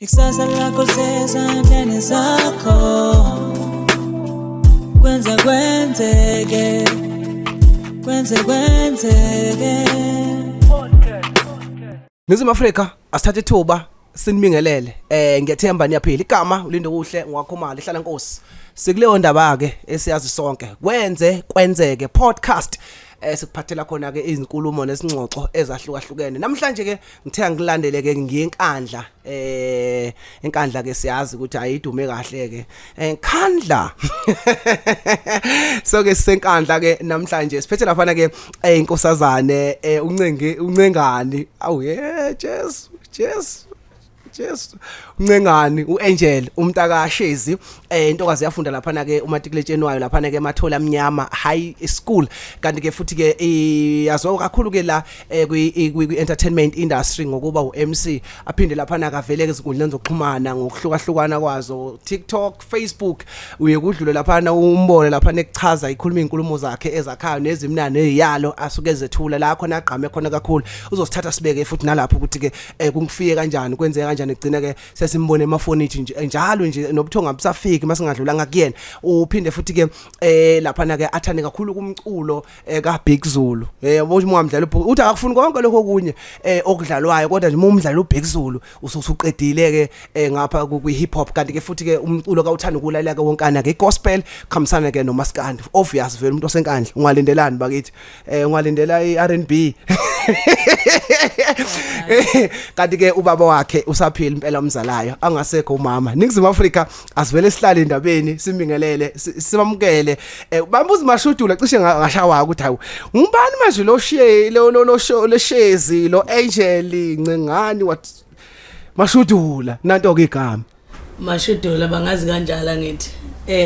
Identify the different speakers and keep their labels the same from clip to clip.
Speaker 1: Ikusasa lakho sezandleni zakho. Kwenzekwenzeke. Kwenzekwenzeke.
Speaker 2: Nizima Afrika asithathe ithuba sinibingelele ngiyethemba niyaphila igama ulindo kuhle ngwakhomali hlala Nkosi sikuleyo ndaba ke esiyazi sonke kwenzeke podcast sikuphathela khona ke izinkulumo nesingxoxo ezahlukahlukene namhlanje ke ngithe ngilandele ke ngiyenkandla enkandla ke siyazi ukuthi ayidume kahle ke enkandla so ke senkandla ke namhlanje siphethe lapha ke inkosazane uncengani awu Yes uncengani uAngel umntaka Shezi intokazi yafunda lapha na ke umatriculation wayo lapha na ke emathola amnyama high school kanti ke futhi ke yaziwa kakhulu ke la kwi entertainment industry ngokuba uMC aphinde lapha na kavele ke izinkundleni zokuxhumana ngokuhlukahlukana kwazo TikTok Facebook uye kudlule lapha na umbone lapha nekuchaza ikhuluma inkulumo zakhe ezakhayo nezimnane eziyalo asuke ezethula la khona agqame khona kakhulu uzosithatha sibeke futhi nalapho ukuthi ke kungifike kanjani kwenzeka kanjani igcina ke sesimbone emafonini njalo nje nobuthongo abusafiki masingadlulanga kuyena uphinde futhi ke lapha na ke athande kakhulu kumculo ka Big Zulu uma umdlalo uthi akufuni konke lokho okunye okudlalwayo kodwa nje uma umdlalo uBig Zulu usuqedile ke ngapha ku hip hop kanti ke futhi ke umculo ka uthanda ukulalela ke wonkana ke gospel khamisana ke nomaskandi obvious vele umuntu osenkandla ungalindelani bakithi ungalindela iR&B kanti ke ubaba wakhe usaphila impela umzalayo angasekho umama Ningizima Afrika asivele sihlale endabeni simbingelele simamukele bambuza Mashudula cishe ngashawa ukuthi hawu ngubani manje lo shiye lo Shezi lo Angel Ncengani what Mashudula nanto ke igama
Speaker 3: Mashudula bangazi kanjalo ngithi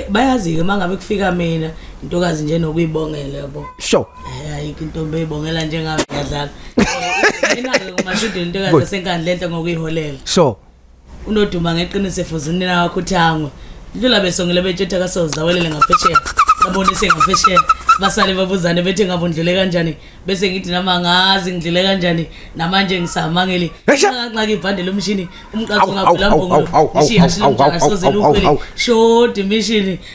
Speaker 3: bayazi ke mangabe kufika mina intokazi nje nokuyibongela yabo
Speaker 2: sure
Speaker 3: ayikho into beyibongela njengabe ngiyadlala mina ke Mashudula intokazi yasenkandla lento ngokuyiholela
Speaker 2: sure
Speaker 3: unoduma ngeqiniso efuzini nakho uthangwe ndlula besongela bethetha kasozawelele ngaphetsheya babonise ngaphetsheya basale babuzane bethi ngabundlule kanjani bese ngithi nama ngazi ngidlule kanjani namanje ngisamangeli nxa ibhande lomshini umqaqo ngavula mbongo ishiyashilo njalo sozela ukweli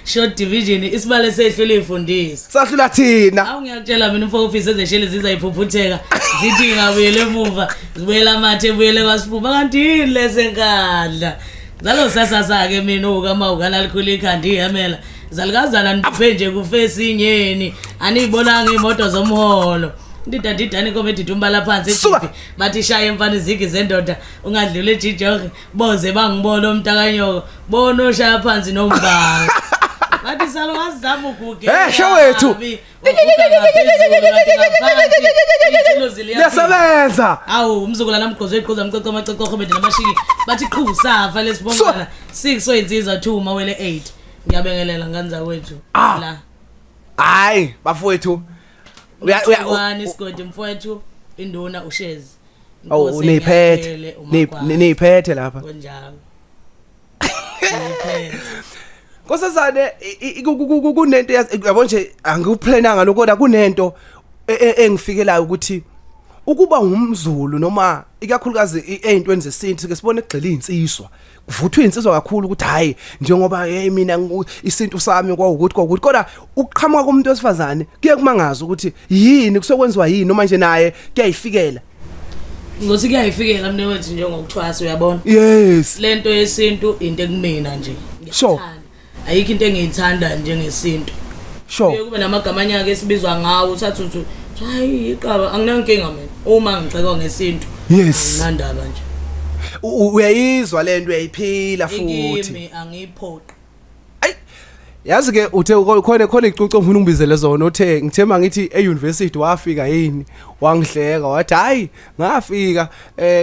Speaker 3: short division isibale sehlule ifundisi
Speaker 2: sahlula thina
Speaker 3: awu ngiyakutshela mina umfo office ezeshele zizayiphuphutheka zithi ngabuyele emuva zibuyela amathe ebuyele kwasiphuba kanti lesenkandla zalo sasasa ke mina ukama ukana likhulu ikhandi yamela zalikazana niphe nje kufesi inyeni anibonanga imoto zomholo ndidadidani komedithi umbala phansi eTV bathi shaya emfana izigi zendoda ungadlula ejijoke boze bangibona umntakanyoko bona oshaya phansi nombanga bathi salo ngazama ukuge
Speaker 2: shawethu yasebenza
Speaker 3: awu umzukulwana namgqozo eqhuza umcoco amacece khomedi namashiki bathi qhu safa lesibongana 6 oyenziza 2 mawele 8 ngiyabengelela nganza wethu la
Speaker 2: hayi bafowethu
Speaker 3: uyani isigodi mfowethu induna uShezi
Speaker 2: oh niphethe lapha
Speaker 3: njalo
Speaker 2: Nkosazane kunento yabo nje angikuplananga lokho kodwa kunento engifikelayo ukuthi ukuba ngumZulu noma ikakhulukazi ezintweni zesintu ke sibone egxila insizwa kuvuthwa insizwa kakhulu ukuthi hayi njengoba mina isintu sami kwawukuthi kodwa ukuqhamuka komuntu wesifazane kuye kumangaza ukuthi yini kusokwenziwa yini noma nje naye kuyayifikela
Speaker 3: ngosi kuyayifikela mne wethu njengokuthwasa uyabona
Speaker 2: yes
Speaker 3: lento yesintu into ekumina nje
Speaker 2: sure
Speaker 3: ayikho into engiyithanda njengesintu
Speaker 2: sure
Speaker 3: kube namagama anyaka esibizwa ngawo uthathu hayi iqaba anginankinga mina uma ngiceka ngesinto
Speaker 2: yes
Speaker 3: nandaba nje
Speaker 2: uyayizwa lento uyayiphila futhi
Speaker 3: ngimi angiphoqi
Speaker 2: ay yazi ke uthe khona icucu ngifuna ungibizele zona uthe ngithema ngithi euniversity wafika yini wangihleka wathi hayi ngafika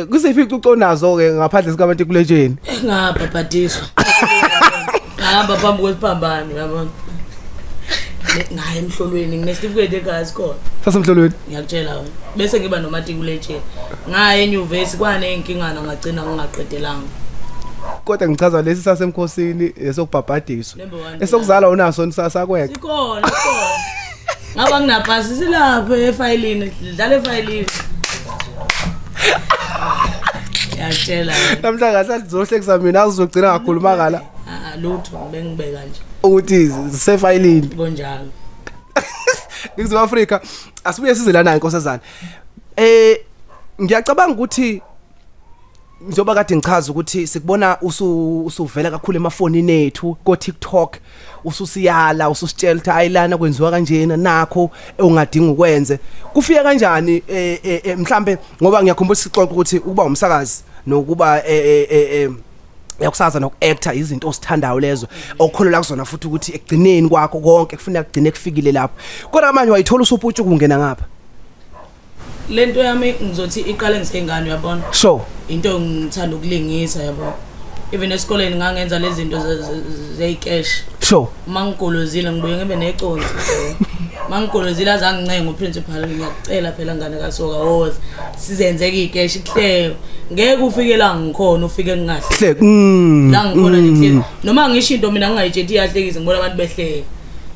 Speaker 2: kusiphi icucu nazo ke ngaphandle sika matriculation
Speaker 3: ngabhabhadiswa ngihamba phambi kwesiphambano yabona ngaye emhlolweni nginesitifiketi egazi khona
Speaker 2: sasemhlolweni
Speaker 3: ngiyakutshela wena bese ngiba nomatriculation ngaye enyuvesi kwane inkingana ngagcina ngingaqedelanga
Speaker 2: kodwa ngichaza lesi sasemkhosini esokubhabhadiswa esokuzala unaso nisasa kwekho
Speaker 3: ikhona ngaba nginapasi silapha efayilini dlala efayilini yazi ngiyakutshela
Speaker 2: namhla ngathi sizohlekisa mina azizogcina ngakhuluma ngala
Speaker 3: lutho bengibeka nje
Speaker 2: ukuthi sisefayilini
Speaker 3: konjalo
Speaker 2: Ningizimu Afrika asibuye size lana inkosazana ngiyacabanga ukuthi njoba kade ngichaza ukuthi sikubona usuvela kakhulu emafonini ethu ko TikTok ususiyala ususitshela ukuthi ayilana kwenziwa kanjena nakho ungadinga ukwenze kufika kanjani mhlambe ngoba ngiyakhumbula sixoxa ukuthi ukuba umsakazi nokuba yakusaza nokuactor izinto osithandayo lezo okukholela kuzona futhi ukuthi ekugcineni kwakho konke kufanele kugcine kufikile lapho kodwa manje wayithola usuputshu kungena ngapha
Speaker 3: lento yami ngizothi iqale ngisengane uyabona
Speaker 2: sure
Speaker 3: into ngithanda ukulingisa yabo even esikoleni ngangenza lezi zinto zecash
Speaker 2: sure
Speaker 3: mangigolozile ngibuye ngibe neconsi mangigolozile azangincenga uprincipal ngiyacela phela ngane kasoka woza sizenzeke icash kuhlelo ngeke ufike la ngikhona ufike ngingahle la ngikhona nje noma ngisho into mina ngingayitsheti iyahlekisa ngibona abantu behleka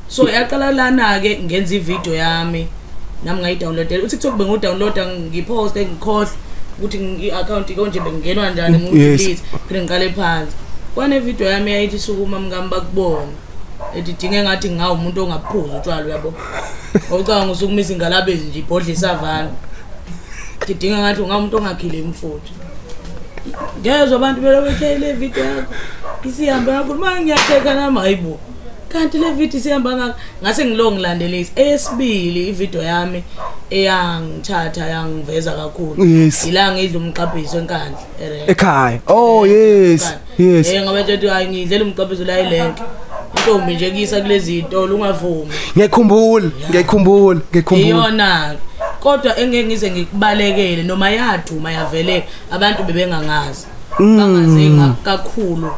Speaker 3: so yaqala lana ke ngenza ivideo yami nami ngayidownloadela uTikTok bengidownloada ngipost ngikhohle ukuthi i-account konje bengingenwa njani ngidelete phela ngiqale phansi kwane video yami yayithi sukuma mngami bakubona edidinge ngathi ngawu umuntu ongaphuza utshwala uyabo awucanga usukumisa ingalabezi nje ibhodlisa avana didinga ngathi ungamuntu ongakhile imfuthi ngezwe abantu belokhe le video yakho isihamba kakhulu manje ngiyatheka nami hayibo kanti le video sihamba ngase ngilongilandelisa esibili ivideo yami eyangithatha yangiveza kakhulu ila ngidla umqaphiso enkandla
Speaker 2: ekhaya oh yes
Speaker 3: ngoba nje hayi ngidlela umqaphiso la ilenke intombi nje kuyisa kulezi zitolo ungavumi
Speaker 2: ngiyakhumbula
Speaker 3: iyona kodwa engeke ngize ngikubalekele noma yaduma yavele abantu bebengangazi bangazenga kakhulu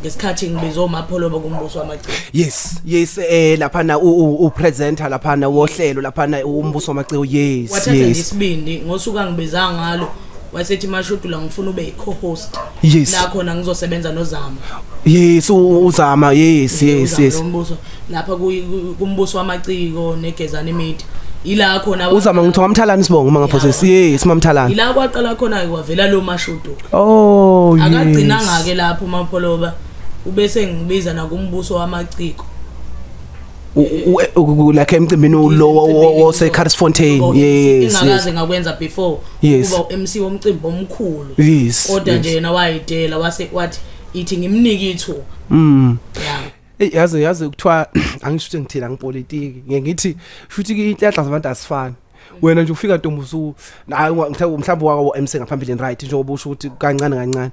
Speaker 3: ngesikhathi ngibizwa uMapholoba kumbuso wamaciko
Speaker 2: yes lapha na upresenter lapha na wohlelo lapha na umbuso wamaciko yes
Speaker 3: wathatha isibindi ngosuka ngibizanga ngalo wasethi Mashudula ngifuna ube i-co-host la khona ngizosebenza noZama
Speaker 2: yes uZama yes
Speaker 3: umbuso lapha kumbuso wamaciko negezani media ila khona
Speaker 2: uZama ngithiwa Mamthalani sibonga mangaphosesi yes Mamthalani
Speaker 3: ila kwaqala khona kwavela lo Mashudula
Speaker 2: oh yes
Speaker 3: akagcinanga ke lapho uMapholoba ubese ngibiza nakumbuso wamaciko
Speaker 2: like emcimbini lo seCarsfontein yes
Speaker 3: ingakaze ngakwenza before kuba MC womcimbi omkhulu kodwa nje yena wayidela wathi ithi ngimnike ithuba
Speaker 2: yazi ukuthiwa angisho ukuthi ngithela ngipolitiki ngithi futhi inhlanhla zabantu asifani wena nje ufika Ntombusu nayi mhlawumbe wako MC ngaphambili right njengoba usho ukuthi kancane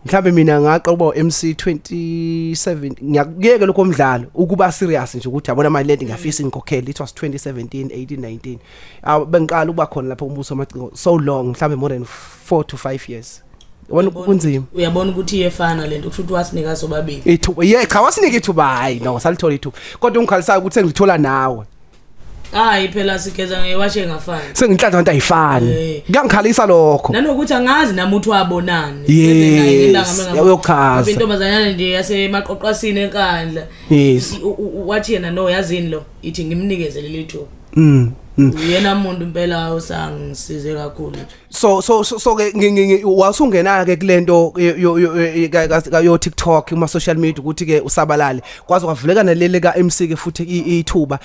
Speaker 2: mhlawumbe mina ngaqala ukuba MC 27 ngiyakuyeke lokho mdlalo ukuba serious nje ukuthi yabona manje lento ngiyafisa ingikhokhela it was 2017 18 19 bengiqala ukuba khona lapha kumbuso wamaciko so long mhlawumbe more than 4 to 5 years wona kunzima
Speaker 3: uyabona ukuthi iyefana lento kusho ukuthi wasinika sobabili
Speaker 2: ithuba cha wasinika ithuba hayi no salithola ithuba kodwa ungikhalisayo ukuthi ngithola nawe
Speaker 3: hayi phela sigeza ngewashe ngafana
Speaker 2: senginhlanhla abantu ayifani kuyangikhalisa lokho
Speaker 3: nanokuthi angazi nami uthi wabonani
Speaker 2: uyokhaza
Speaker 3: intombazanyana nje yasemaqoqwasini enkandla wathi yena no yazini lo ithi ngimnikezele lethu uyena umuntu impela osangisize kakhulu
Speaker 2: so ke wasungena ke kulento yo TikTok kuma social media ukuthi ke usabalale kwazi kwavuleka nalele ka MC ke futhi ithuba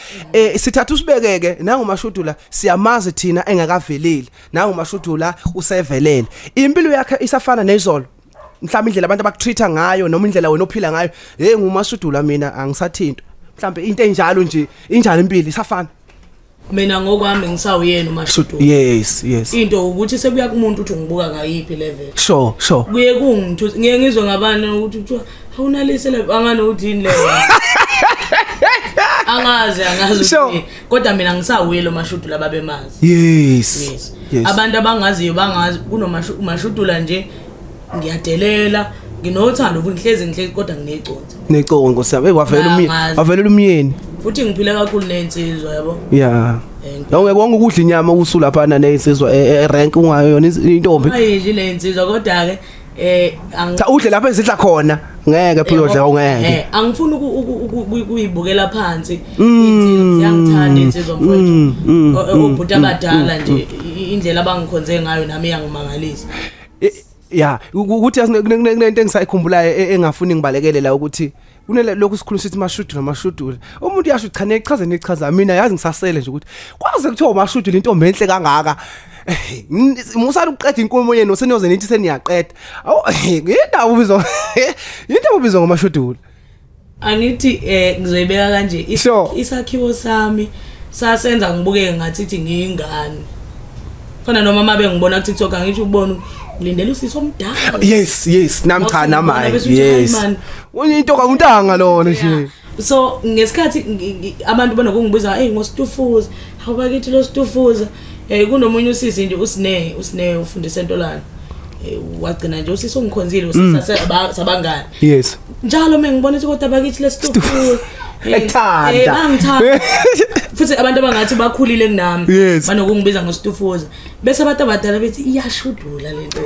Speaker 2: sithatha usibekeke nangu Mashudula siyamazi thina engakaveleli nangu Mashudula usevelele impilo yakhe isafana nezolo mhlawumbe indlela abantu abakutreata ngayo noma indlela wena ophila ngayo nguMashudula mina angisathinto mhlawumbe into enjalo nje injalo impilo isafana
Speaker 3: mina ngokwami ngisawuyena uMashudula
Speaker 2: yes
Speaker 3: into ukuthi sekuya kumuntu uthi ngibuka ngayiphi level
Speaker 2: sure
Speaker 3: kuye kungithusa ngeke ngizwe ngabani ukuthi kuthiwa awunalisele angane uthini leyo angazi kodwa mina ngisawuyela uMashudula babemazi
Speaker 2: yes
Speaker 3: abantu abangaziyo bangazi kunoMashudula nje ngiyadelela nginothando ngihlezi kodwa
Speaker 2: neconzo ngosaba wavelela umyeni
Speaker 3: futhi ngiphile kakhulu nensizwa yabo
Speaker 2: wonke ukudla inyama usula phana nensizwa rank ungayona intombi
Speaker 3: ayidli nensizwa kodwa ke
Speaker 2: udle lapha ezidla khona ngeke phela udla ungeke
Speaker 3: angifuni ukuyibukela phansi insizwa siyangithanda insizwa mfowethu obhuti abadala nje indlela abangikhonze ngayo nami yangimangalisa
Speaker 2: yeah ukuthi kunento engisayikhumbulayo engafuni ngibalekele la ukuthi kunelokhu sikhuluma sithi mashudula umuntu yasho cha nechaze nechaza mina yazi ngisasele nje ukuthi kwaze kuthiwa mashudula intombi enhle kangaka musala uqeda inkulumo yenu seniyoze nithi seniyaqeda yindaba ubizwa ngomashudula
Speaker 3: angithi ngizoyibeka kanje isakhiwo sami sasenza ngibukeke ngathi ngiyingane fana noma mabe ngibona ku TikTok angithi ubona ulindele usisi omdala
Speaker 2: yes nami cha namaye yes into kaUntanga lona nje
Speaker 3: so ngesikhathi abantu banokungibuza hey ngositufuza awubakithi lo situfuza kunomunye usisi nje usine ufundisa entolana wagcina nje usisi ongikhonzile usisi sabangani
Speaker 2: yes
Speaker 3: njalo mengibona ukuthi kodwa bakithi lesitufuza
Speaker 2: ethanda
Speaker 3: bangithanda futhi abantu abangathi bakhulile kunami banokungibiza ngositufuza bese abantu abadala bethi iyashudula lento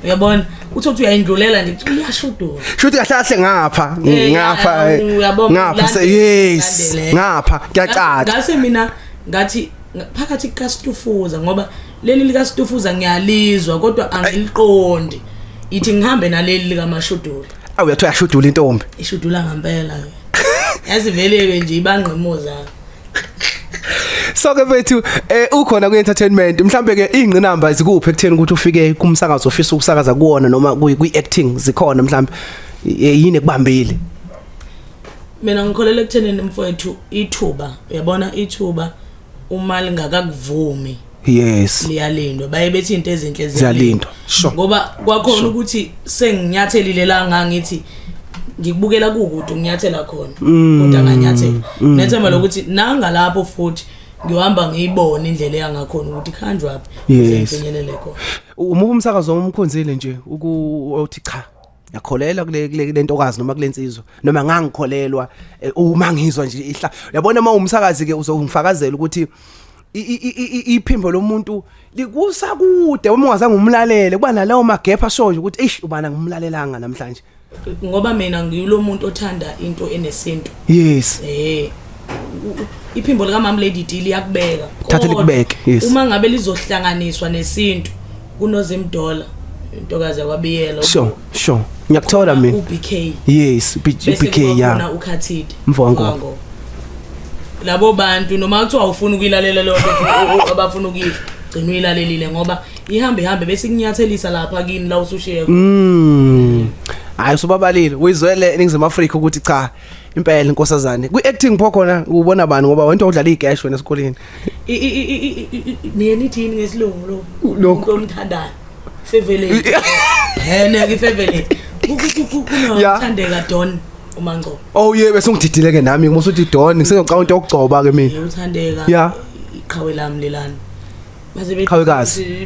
Speaker 3: uyabona uthi uyayindlulela nje uthi iyashudula
Speaker 2: shuthi kahle ngapha yes ngapha kuyaqada
Speaker 3: ngase mina ngathi phakathi kaSitufuza ngoba leli likaSitufuza ngiyalizwa kodwa angiliqondi ithi ngihambe naleli likaMashudula
Speaker 2: uyathi uyashudula intombi
Speaker 3: ishudula ngempela yaziveleke nje ibangqimoza
Speaker 2: so ke bethu ukhona ku entertainment mhlambe ke ingqinamba zikuphi ekutheni ukuthi ufike kumsakazo ofisa ukusakaza kuona noma kwi acting zikhona mhlambe yini ekubambile
Speaker 3: mina ngikholela ekuthenini mfowethu ithuba uyabona ithuba uma lingakakuvumi
Speaker 2: yes
Speaker 3: liyalindwa baye bethi into ezinhle
Speaker 2: ziyalindwa sure
Speaker 3: ngoba kwakhona ukuthi senginyathelile la ngangithi ngikubukela kukude nginyathela khona kodwa nganyathela nethemba lokuthi nanga lapho futhi ngihamba ngiyibona indlela yangakhona ukuthi khanjwa aphi ngifinyelele khona
Speaker 2: uma umsakazo omkhonzile nje ukuthi cha yakholela kule ntokazi noma kulensizwa noma ngangikholelwa uma ngizwa nje ihla yabona uma umsakazi ke uzongifakazela ukuthi iphimbo lomuntu likusakude uma ungazange umlalele kuba nalawo magap asho nje ukuthi eish ubana ngimlalelanga namhlanje
Speaker 3: ngoba mina ngiyilo muntu othanda into enesinto
Speaker 2: yes
Speaker 3: iphimbo lika mama lady D liyakubeka
Speaker 2: thatha likubeke yes
Speaker 3: uma ngabe lizohlanganiswa nesinto kunozimdola intokazi yakwabiyela
Speaker 2: sure ngiyakuthola mina
Speaker 3: uBK
Speaker 2: yes uBK ya
Speaker 3: una ukhathide
Speaker 2: mfongo
Speaker 3: labo bantu noma kuthiwa ufuna ukuyilalela lo nto abafuna ukuyidla gcina uyilalelile ngoba ihambe bese kunyathelisa lapha kini la usushiya
Speaker 2: hayi usubabalile uyizwele eNingizimu Afrika ukuthi cha impela inkosazane kwi-acting phokhona ubona bani ngoba wento udlala igesh wena esikoleni
Speaker 3: nithi yini ngesilungu lo umuntu omthandayo favorite ke favorite kunothandeka Don uMangcobo
Speaker 2: bese ngididile ke nami ngumusuthi Don ngisengaqala into yokugcoba ke mina
Speaker 3: uthandeka iqhawe lami lelana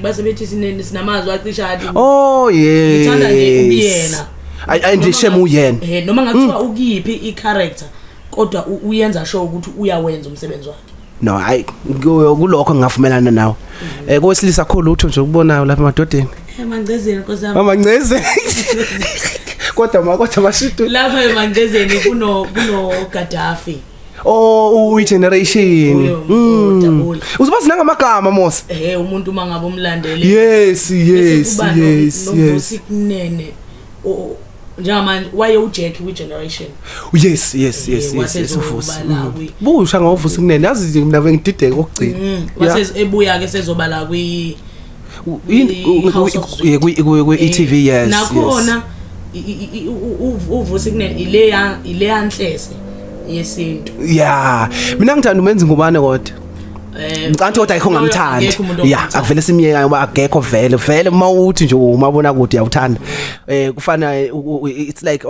Speaker 3: base bethi sinamazwi acisha athi
Speaker 2: yes
Speaker 3: ngithanda nje ubiyena
Speaker 2: ayindisheme uyena
Speaker 3: noma ngathiwa ukiphi i-character kodwa uyenza sure ukuthi uyawenza umsebenzi wakhe
Speaker 2: no hayi kulokho ngingavumelana nawe kowesilisa khulu utho nje ukubonayo lapha emadodeni
Speaker 3: emangcezeni nkosami
Speaker 2: amangcezeni kodwa mashitu
Speaker 3: lapha emangcezeni kuno Gaddafi
Speaker 2: generation uzobazi nangamagama mos
Speaker 3: umuntu mangabe umlandele
Speaker 2: yes
Speaker 3: usikunene njengamanje waye uJack generation
Speaker 2: yes uvusi busha ngovusi kunene yazi mina ngidideke kokugcina
Speaker 3: wase ebuya ke sezobala kwi
Speaker 2: ETV yes
Speaker 3: nakhona uvusi kunene ile yanhlese yesintu
Speaker 2: mina ngithanda umenzi ngubane kodwa ngicanthe kodwa ayikho ngamthandi akuvele simiyeka ngoba akekho vele uma uthi nje umabona kude uyawuthanda kufana it's like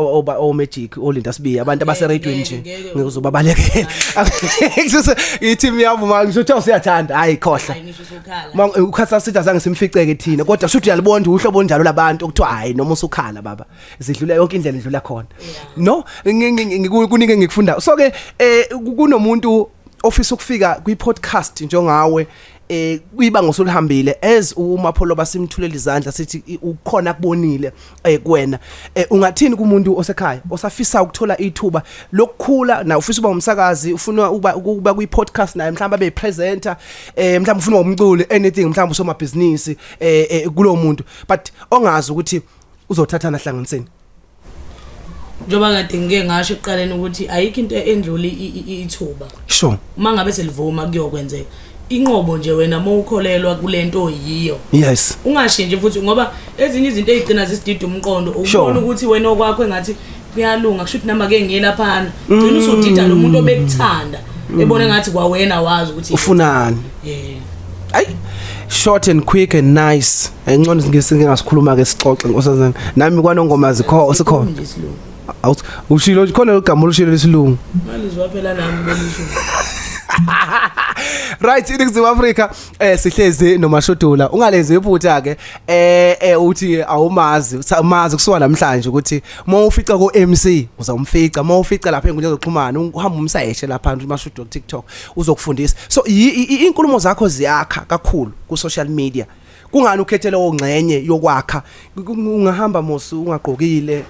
Speaker 2: magic olinto asibiye abantu abase radio nje ngizobabalekela i-team yavuma ngizothi usiyathanda hayi khohla ukhatha sithi azange simficeke thina kodwa kusho uyalibonda uhlobo njalo labantu ukuthiwa hayi noma usukhala baba zidlula yonke indlela idlula khona no kunike ngikufunda so ke kunomuntu ofisa ukufika kwi-podcast njengawe kuyibanga osulihambile as uMapholo basimthulela izandla sithi ukhona kubonile kuwena ungathini kumuntu osekhaya osafisa ukuthola ithuba lokukhula na ufisa uba umsakazi ufuna ukuba kwi podcast naye mhlawumbe abe presenter mhlawumbe ufuna umculi anything mhlawumbe usomabhizinisi kulo muntu but ongazi ukuthi uzothathana hlanganiseni
Speaker 3: njoba kade ngeke ngasho eqaleni ukuthi ayikho into endluli ithuba
Speaker 2: sure
Speaker 3: uma ngabe selivuma kuyokwenzeka inqobo nje wena mawukholelwa kulento yiyo
Speaker 2: yes
Speaker 3: ungashinje futhi ngoba ezinye izinto ezigcina zisidida umqondo ubona ukuthi wena okwakho engathi kuyalunga kusho ukuthi noma ke ngiyelaphana ugcina usudida lo muntu obekuthanda ebone ngathi kwawena wazi ukuthi
Speaker 2: ufunani ay short and quick and nice engcono ngingasikhuluma ke sixoxe nkosazana nami kwanongoma zikho sikhona ushilo khona igama lushilo lesilungu
Speaker 3: malizwa phela nami belisho
Speaker 2: right iningizimu Afrika sihlezi noMashudula ungalezi iphutha ke uthi awumazi umazi kusuka namhlanje ukuthi mawufica ko MC uzamfica mawufica lapha enkundla zokuxhumana uhamba umsayeshe lapha uMashudula ku TikTok uzokufundisa so inkulumo zakho ziyakha kakhulu ku social media kungani ukhethele ongcenye yokwakha ungahamba mosi ungaqokile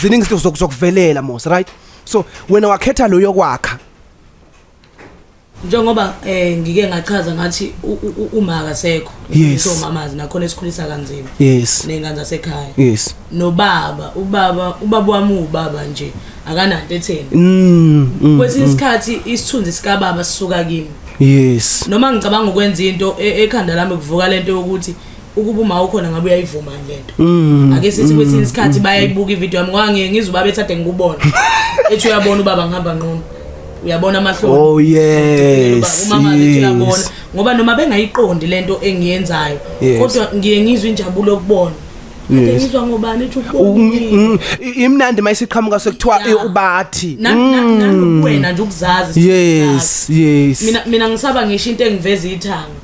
Speaker 2: ziningi izinto zokuvelela mosi right so wena wakhetha lo yokwakha
Speaker 3: njengoba ngike ngachaza ngathi uma akasekho
Speaker 2: yes.
Speaker 3: mamazi nakhona esikhulisa kanzima
Speaker 2: yes
Speaker 3: nengane zasekhaya
Speaker 2: yes
Speaker 3: ubaba wami ubaba nje akananto etheni kwesinye isikhathi isithunzi sika baba sisuka kimi
Speaker 2: yes
Speaker 3: noma ngicabanga ukwenza into ekhanda lami kuvuka lento yokuthi ukuba uma ukhona ngabe uyayivuma lento ake sithi kwesinye isikhathi bayayibuka ivideo yami ngoba ngizubaba ethathe ngikubona ethi uyabona ubaba ngihamba ngqondo uyabona amahloni
Speaker 2: oh yes
Speaker 3: umama ethi uyabona ngoba noma bengayiqondi lento engiyenzayo kodwa ngiye ngizwe injabulo yokubona ngizwa ngobani ethi ukubona
Speaker 2: imnandi mayisiqhamuka sekuthiwa ubathi
Speaker 3: wena nje ukuzazi
Speaker 2: yes
Speaker 3: mina ngisaba ngisho into engiveza ithanga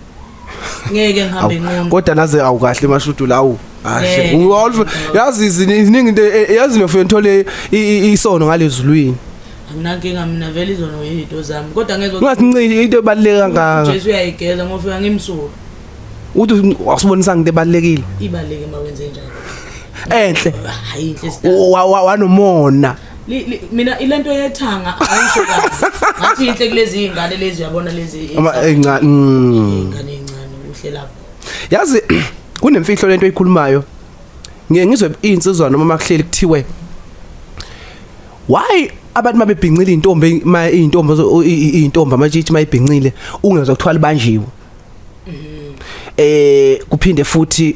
Speaker 3: ngeke ngihambe ngqondo
Speaker 2: kodwa naze awukahle Mashudula awu ashe yazi iziningi into yazi nofuna uthole isono ngalezulwini
Speaker 3: anginankinga mina vele izono yinto zami kodwa ngezwe
Speaker 2: ungasincinci into ebaluleke kangaka
Speaker 3: Jesu uyayigeza ngofika ngimsulu
Speaker 2: uthi wasibonisa into ebalulekile
Speaker 3: ibaleke mawenze njani
Speaker 2: enhle
Speaker 3: hayi inhle star
Speaker 2: wanomona
Speaker 3: mina ilento yethanga ayisho kahle ngathi inhle kulezi ingane lezi uyabona lezi
Speaker 2: ingane
Speaker 3: encane uhle lapho
Speaker 2: yazi kunemfihlo lento oyikhulumayo ngizwe insizwa noma makuhleli kuthiwe why abantu mabebhincile intombi amajiji mayibhincile ungezwa kuthwala banjiwe kuphinde futhi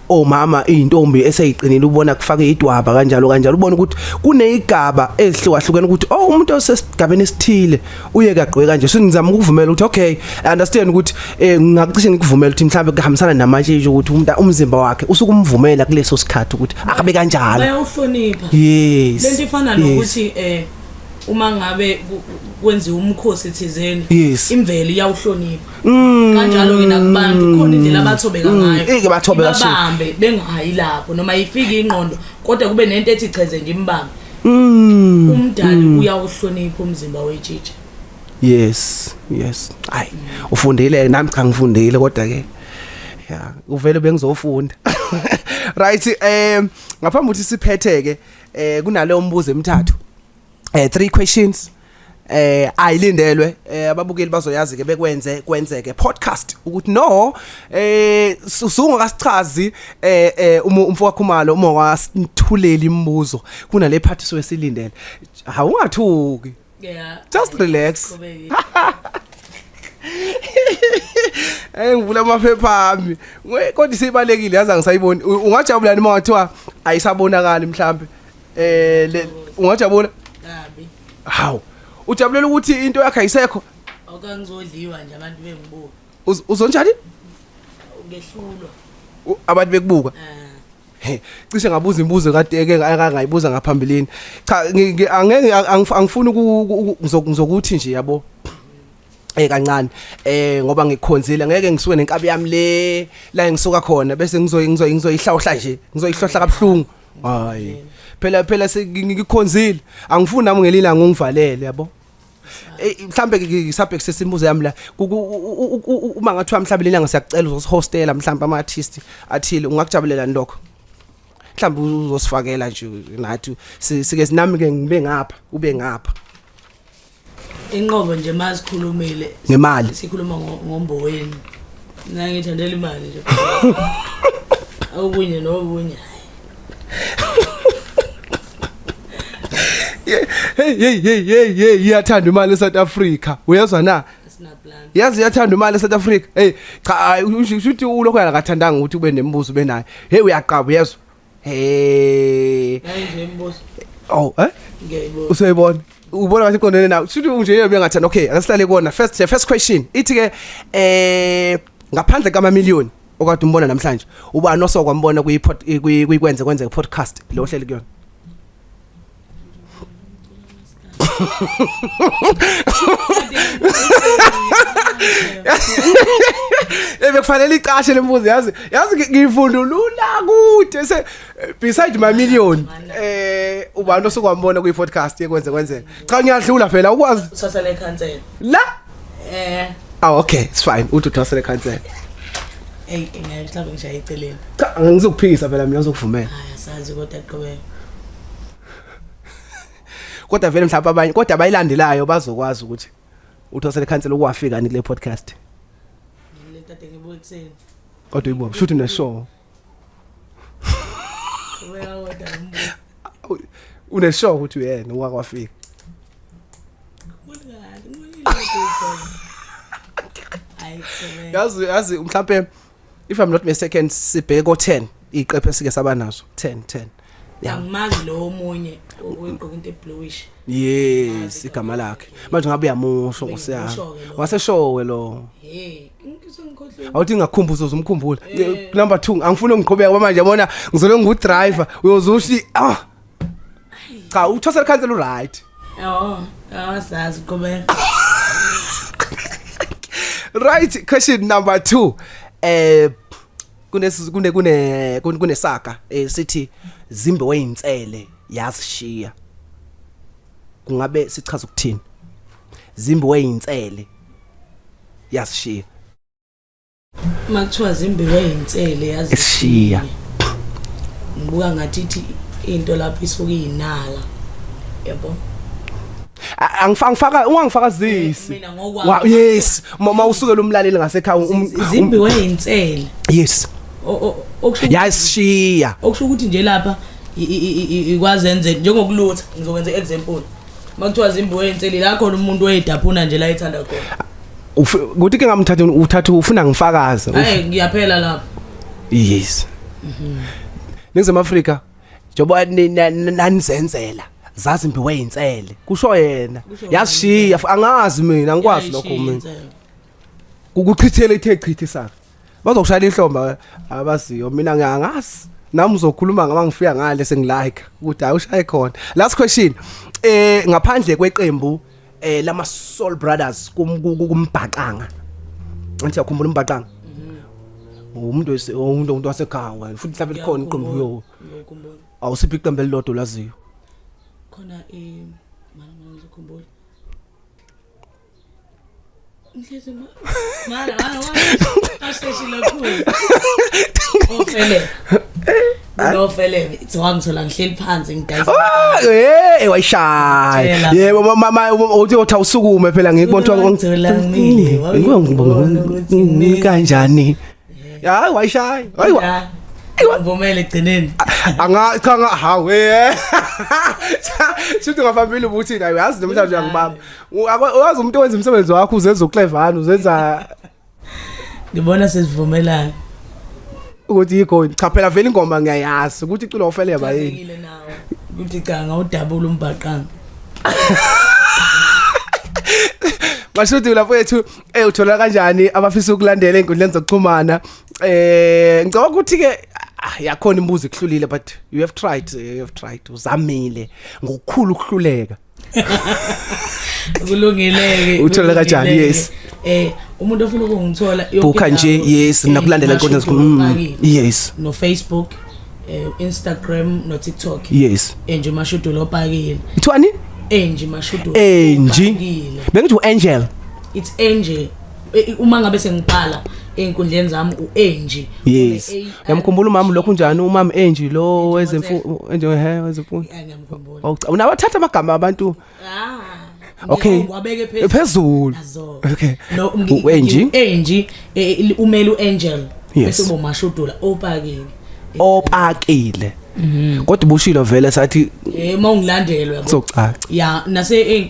Speaker 2: omama intombi eseyiqinile ubona kufake idwaba kanjalo ubona ukuthi kunezigaba ezihlukahlukene ukuthi umuntu osesigabeni esithile uye kagqwe kanje sengizama ukuvumela ukuthi okay I understand ukuthi ngakucishe ngikuvumela ukuthi mhlawumbe kuhambisana namatshiji ukuthi umuntu umzimba wakhe usukumvumela kuleso sikhathi ukuthi akabe kanjalo
Speaker 3: bayawuhlonipha
Speaker 2: yes
Speaker 3: lento ifana nokuthi uma ngabe kwenziwa umkhosi thizeni imvelo iyawuhlonipha kanjalo ke nakubantu khona indlela abathobeka ngayo
Speaker 2: bathobeka
Speaker 3: bambe bengayi lapho noma ifike ingqondo kodwa kube nento ethi cheze nje imbambe umdali uyawuhlonipha umzimba wejiji
Speaker 2: yes ay ufundile nami cha ngifundile kodwa ke ya uvele bengizofunda right ngaphambi ukuthi siphetheke kunaleyo mbuzo emithathu 3 questions ayilindelwe ababukeli bazoyazi ke kwenzeke podcast ukuthi no usungakasichazi umfowakho Khumalo uma wasithulela imibuzo kunale part sowesilindele awungathuki just relax ngivula amaphepha ami kodwa sibalekile yazi angisayiboni ungajabula noma wathiwa ayisabonakala mhlambe ungajabula haw ujabulela ukuthi into yakhe ayisekho
Speaker 3: okangizodliwa nje abantu bengibuka
Speaker 2: uzonjani
Speaker 3: ngehlulwa
Speaker 2: abantu bekubuka cishe ngabuza imibuzo kade eke akangayibuza ngaphambilini cha angeke angifuni ngizokuthi nje yabo kancane ngoba ngikhonzile ngeke ngisuke nenkabi yami la ngisuka khona bese ngizoyihlawhla nje ngizoyihlohla kabuhlungu hayi phela sengikhonzile angifuni nami ngelila ngongivalele yabo mhlambe ngisabheke sesimbuzo yami la uma ngathiwa mhlambe lena ngisiyacela uzosihostela mhlambe ama artist athile ungakujabulela lokho mhlambe uzosifakela nje nathi sike sinami ke ngibe ngapha ube ngapha
Speaker 3: inqobo nje masikhulumile
Speaker 2: ngemali
Speaker 3: sikhuluma ngomboweni ngithandela imali nje awubunye nobunye
Speaker 2: hey iyathanda imali eSouth Africa uyezwa na yazi iyathanda imali eSouth Africa hey cha ushuthi ulokho yakathandanga ukuthi ube nembuzo benayo hey uyaqaba uyezwa hey
Speaker 3: nje imbuzo
Speaker 2: oh
Speaker 3: ngiyayibona
Speaker 2: usayibona ubona ngathi konene nawe ushuthi nje yebo ngathanda okay asihlale kona first question ithi ke ngaphandle kama million okade umbona namhlanje ubani osokwambona kuyikwenze podcast lo hleli kuyona Bekufanele iqashe lembuzo yazi ngifundulula kude se beside my million ubani osokwambona kuyipodcast yekwenze cha ngiyadlula phela ukwazi
Speaker 3: usasele ekhansela
Speaker 2: la okay it's fine uthi uthasele ekhansela
Speaker 3: hey ngiyahlambe ngishaya eceleni
Speaker 2: cha ngizokuphikisa phela mina ngizokuvumela
Speaker 3: sazi kodwa aqhubeka
Speaker 2: kodwa vele mhlawumbe abanye kodwa abayilandelayo bazokwazi ukuthi uthosele cancel ukwafika kule podcast
Speaker 3: lento ade ngibuye kuseni
Speaker 2: kodwa uyibo shoot in a show
Speaker 3: wena kodwa
Speaker 2: une show ukuthi uyena ukwafika yazi mhlawumbe if I'm not mistaken sibheke ko 10 iqephe sike saba nazo 10
Speaker 3: angimazi lo omunye oyigqoka into ebluish
Speaker 2: yes igama lakhe manje ngabe uyamusho ngosiyana waseshowe lo
Speaker 3: ngikhohle
Speaker 2: awuthi ngakhumbuza uzumkhumbula number 2 angifuni ngiqhubeka manje yabona ngizole ngudriver uyozushi cha uthosela cancel right
Speaker 3: awasazi qhubeka
Speaker 2: right question number 2 kunesaga sithi zimbe weyinsele yazishiya kungabe sichaza ukuthini zimbe weyinsele yazishiya
Speaker 3: makuthiwa zimbe weyinsele yazishiya ngibuka ngathi into lapho isuke inala yabo
Speaker 2: ungangifakazisi
Speaker 3: mina ngokwazi
Speaker 2: yes mama usukela umlaleli ngasekhaya
Speaker 3: zimbe weyinsele
Speaker 2: yes yasishiya
Speaker 3: okusho ukuthi nje lapha ikwazenze njengokulutha ngizokwenza example makuthiwa zimbe weyinsele la khona umuntu oyedaphuna nje la ethanda khona
Speaker 2: ukuthi ke uthatha ufuna ngifakaza
Speaker 3: hayi ngiyaphela lapha
Speaker 2: yes Ningizimu Afrika njoba nanizenzela zazimbi weyinsele kusho yena yasishiya angazi mina ngikwazi lokho mina ukuchithela ithe isaka bazokushaya ihlomba abaziyo mina ngiyangazi nami uzokhuluma ngama ngifika ngale sengilike ukuthi ayushaye khona last question ngaphandle kweqembu lama Soul Brothers kumbhaqanga anti yakhumbula umbhaqanga umuntu wasekhaya futhi mhlawumbe likhona iqembu yo awusiphi iqembu elilodwa laziyo
Speaker 3: khona mana ngizokhumbula ngihlezi mara aseshila khulu ofele ngizongithola ngihleli phansi ngidayisa
Speaker 2: wayishaya yebo mama uthi usukume phela ngikubona ukuthi kanjani hayi wayishaya hayi
Speaker 3: ngivumele egcineni
Speaker 2: cha hawe sithi ngafambile ubuthi nayo yazi namhlanje uyangibamba uyazi umuntu owenza umsebenzi wakho uzenza uclevana uzenza
Speaker 3: ngibona sesivumelana
Speaker 2: ukuthi yikho cha phela vele ingoma ngiyayazi ukuthi icula ofele yaba yini
Speaker 3: nawe ukuthi cha ngawudabula umbhaqanga
Speaker 2: Mashudula mfowethu uthola kanjani abafisa ukulandela inkundleni zokuxhumana ngicabanga ukuthi ke yakhona imbuzo ekuhlulile but you have tried uzamile ngokukhulu ukuhluleka
Speaker 3: kulungileke
Speaker 2: uthola kanjani yes
Speaker 3: umuntu ofuna ukungithola
Speaker 2: buka nje yes nakulandela inkundla zokuxhumana yes
Speaker 3: no Facebook Instagram no TikTok
Speaker 2: yes
Speaker 3: nje Mashudula opakile
Speaker 2: ithwani
Speaker 3: Angie Mashudula.
Speaker 2: Angie. Bengithi uAngel.
Speaker 3: It's Angie. Uma ngabe sengibhala einkundleni zami uAngie.
Speaker 2: Yes. Yamkhumbula umama lokhu njani umama Angie lo wezemfundo wezemfundo.
Speaker 3: Ngiyamkhumbula.
Speaker 2: Unabathatha amagama abantu. Okay.
Speaker 3: Ngwabeke
Speaker 2: phezulu. Okay.
Speaker 3: No Angie umele uAngel. Bese bo Mashudula
Speaker 2: opakile. Kodwa bushilo vele sathi
Speaker 3: mawungilandelo yabo.
Speaker 2: Socaca.
Speaker 3: Ya nase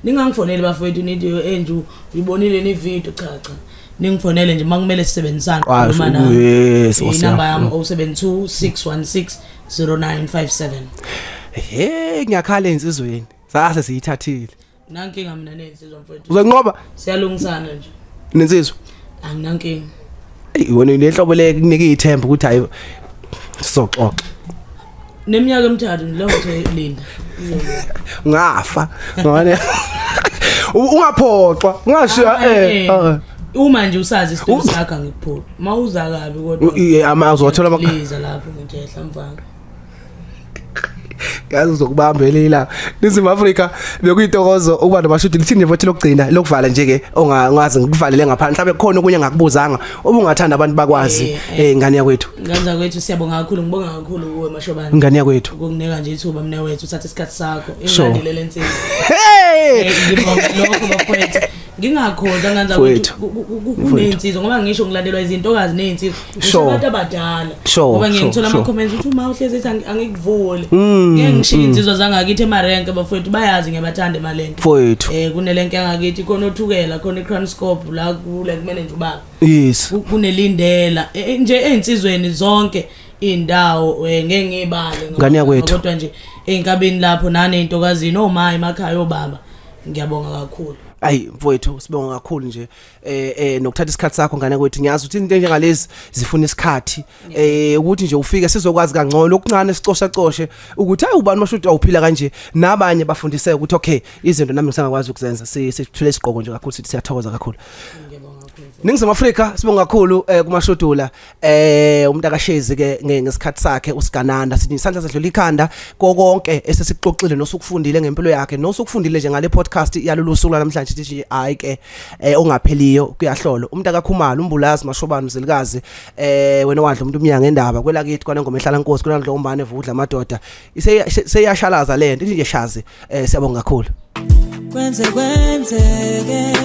Speaker 3: ningangifonele bafowethu nithi Angie uyibonile ni video chacha. Ningifonele nje makumele sisebenzisane
Speaker 2: khuluma nawe. Yes,
Speaker 3: inamba yami 072 616 0957.
Speaker 2: Ngiyakhala insizweni. Sase siyithathile.
Speaker 3: Nankinga mina nensizwa mfowethu.
Speaker 2: Uzenqoba?
Speaker 3: Siyalungisana nje.
Speaker 2: Nensizwa?
Speaker 3: Anginankinga.
Speaker 2: Wona lehlobo kunika ithemba ukuthi hayi sizoxoxa.
Speaker 3: Neminyaka emithathu ngilokho Linda.
Speaker 2: Ngafa. Ngone. Ungaphoxwa, ungashiya
Speaker 3: uma nje usazi isithembu sakho ngikuphula. Mawuza kabi kodwa.
Speaker 2: Amazi wathola
Speaker 3: amakhaliza lapho ngintehla mfana.
Speaker 2: Yazi uzokubambelela Ningizimu Afrika bekuyitokozo ukuba noMashudula lithini vote lokugcina lokuvala nje ke ongazi ngikuvalele ngaphandle mhlawumbe kukhona okunye ngakubuzanga obungathanda abantu bakwazi ngane yakwethu
Speaker 3: nganza kwethu siyabonga kakhulu ngibonga kakhulu kuwe Mashobani
Speaker 2: ngane yakwethu
Speaker 3: ukukunika nje ithuba mna wethu uthatha isikhathi sakho engandelele insini lokho bafowethu ngingakhoza nganza ukuthi kunensizwa ngoba ngisho ngilandelwa izintokazi nezinsizwa abantu abadala ngoba ngiyithola ama comments uthi uma uhlezi ethi angikuvuli ngishiya insizwa zangakithi emarenke bafowethu bayazi ngiyabathanda emalenke
Speaker 2: mfowethu
Speaker 3: kunelenke yangakithi khona othukela khona iCranscope la kule kumele nje ubaba
Speaker 2: yes
Speaker 3: kunelindela nje einsizweni zonke indawo ngeke ngibale
Speaker 2: ngane yakwethu
Speaker 3: kodwa nje einkabeni lapho nane intokazini omayi emakhaya obaba ngiyabonga kakhulu
Speaker 2: ayi mfowethu sibonga kakhulu nje nokuthatha isikhathi sakho ngane kwethu ngiyazi ukuthi into njengalezi zifuna isikhathi ukuthi nje ufike sizokwazi kangcono okuncane sicosha ukuthi hayi ubani Mashudula awuphila kanje nabanye bafundiseke ukuthi okay izinto nami ngisengakwazi ukuzenza sithule isiqoko nje kakhulu sithi siyathokoza kakhulu Ningizimu Afrika sibonga kakhulu kuMashudula umuntu akashezi ke ngesikhathi sakhe usigananda sithi isandla sedlula ikhanda konke esesixoxile nosukufundile ngempilo yakhe nosukufundile nje ngale podcast yalolu suku namhlanje sithi nje hayi ke ongapheliyo kuyahlolo umuntu akakhumala umbulazi Mashobani mzilikazi wena wadla umuntu umnyanga endaba kwela kithi kwana ngoma ehlala inkosi kuna ndlo umbane vudla amadoda seyashalaza lento nje shazi siyabonga kakhulu
Speaker 1: Kwenzekwenzeke